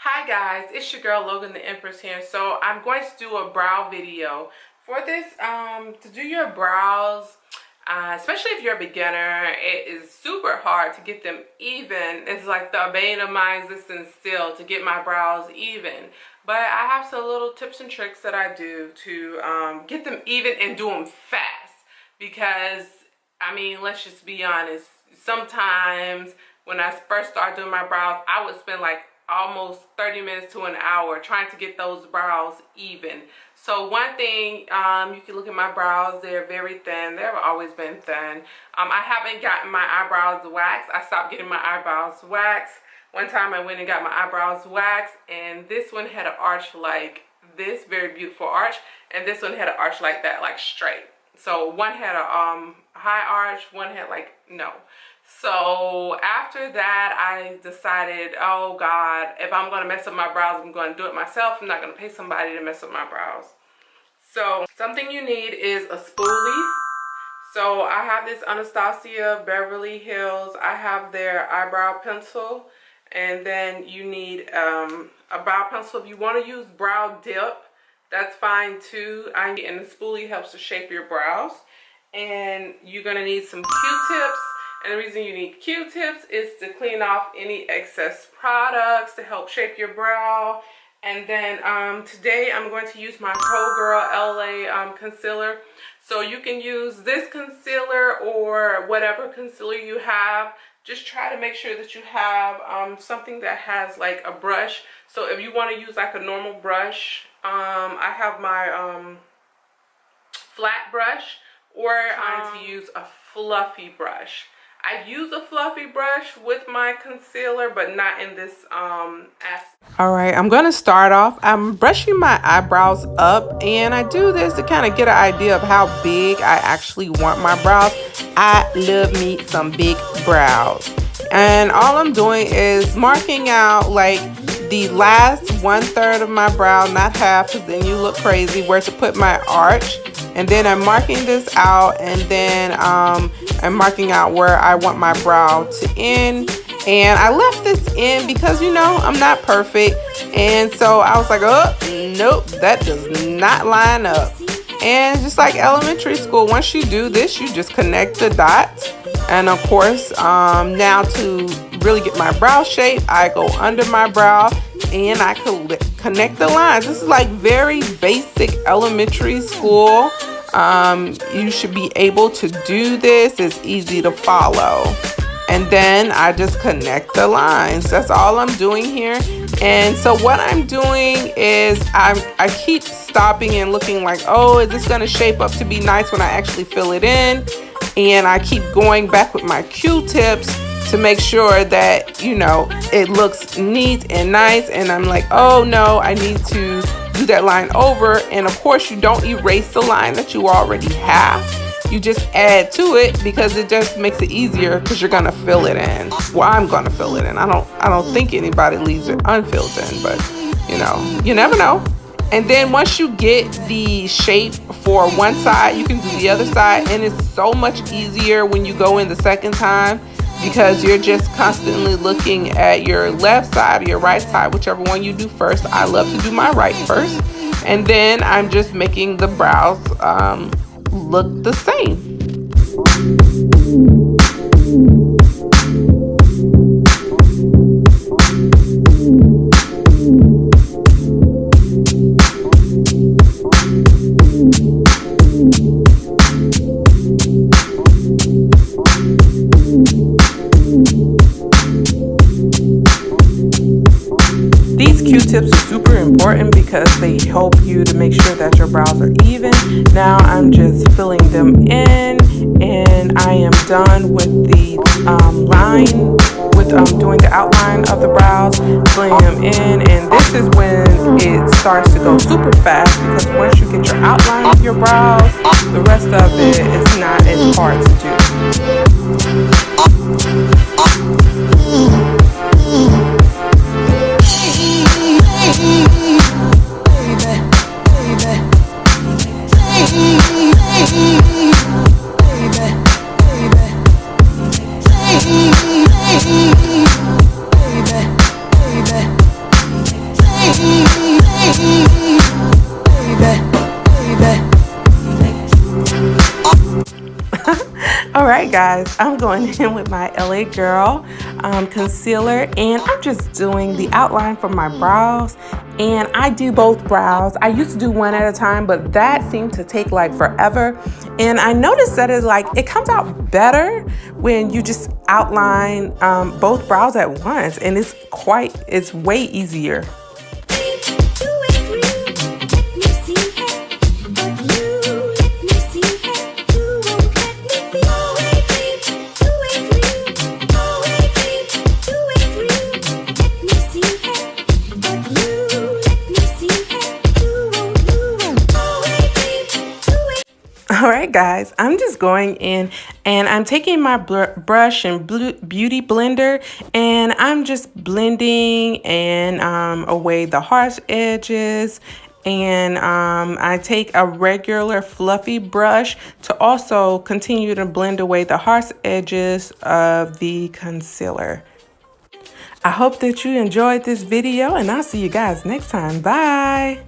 Hi guys, it's your girl Logan the Empress here. So I'm going to do a brow video. For this, to do your brows, especially if you're a beginner, it is super hard to get them even. It's like the bane of my existence still to get my brows even. But I have some little tips and tricks that I do to get them even and do them fast. Because, I mean, let's just be honest, sometimes when I first started doing my brows, I would spend like almost 30 minutes to an hour trying to get those brows even. So one thing, you can look at my brows, they're very thin. They've always been thin. I haven't gotten my eyebrows waxed. I stopped getting my eyebrows waxed. One time I went and got my eyebrows waxed, and this one had an arch like this, very beautiful arch, and this one had an arch like that, like straight. So one had a high arch, one had like no. So after that, I decided, oh God, if I'm going to mess up my brows, I'm going to do it myself. I'm not going to pay somebody to mess up my brows. So something you need is a spoolie. So I have this Anastasia Beverly Hills. I have their eyebrow pencil. And then you need a brow pencil. If you want to use brow dip, that's fine too. And the spoolie helps to shape your brows. And you're going to need some Q-tips. And the reason you need Q-tips is to clean off any excess products to help shape your brow. And then today I'm going to use my CoGirl LA concealer. So you can use this concealer or whatever concealer you have. Just try to make sure that you have something that has like a brush. So if you want to use like a normal brush, I have my flat brush, or I'm trying to use a fluffy brush. I use a fluffy brush with my concealer, but not in this aspect. All right, I'm gonna start off. I'm brushing my eyebrows up, and I do this to kind of get an idea of how big I actually want my brows. I love me some big brows. And all I'm doing is marking out like the last 1/3 of my brow, not half, because then you look crazy, where to put my arch. And then I'm marking this out, and then I'm marking out where I want my brow to end. And I left this in because, you know, I'm not perfect. And so I was like, oh, nope, that does not line up. And just like elementary school, once you do this, you just connect the dots. And of course, now to really get my brow shape, I go under my brow and I connect the lines. This is like very basic elementary school. You should be able to do this. It's easy to follow. And then I just connect the lines. That's all I'm doing here. And so what I'm doing is I keep stopping and looking like, oh, is this going to shape up to be nice when I actually fill it in? And I keep going back with my Q-tips to make sure that, you know, it looks neat and nice. And I'm like, oh no, I need to do that line over. And of course, you don't erase the line that you already have. You just add to it because it just makes it easier because you're gonna fill it in. Well, I'm gonna fill it in. I don't think anybody leaves it unfilled in, but you know, you never know. And then once you get the shape for one side, you can do the other side, and it's so much easier when you go in the second time because you're just constantly looking at your left side or your right side, whichever one you do first. I love to do my right first, and then I'm just making the brows look the same. These Q-tips are super important because they help you to make sure that your brows are even. Now I'm just filling them in, and I am done with the line, with doing the outline of the brows, filling them in. And this is when it starts to go super fast, because once you get your outline of your brows, the rest of it is not as hard to do. Alright guys, I'm going in with my LA Girl concealer, and I'm just doing the outline for my brows. And I do both brows. I used to do one at a time, but that seemed to take like forever. And I noticed that it comes out better when you just outline both brows at once, and it's way easier. All right, guys, I'm just going in and I'm taking my brush and beauty blender, and I'm just blending and away the harsh edges. And I take a regular fluffy brush to also continue to blend away the harsh edges of the concealer. I hope that you enjoyed this video, and I'll see you guys next time. Bye.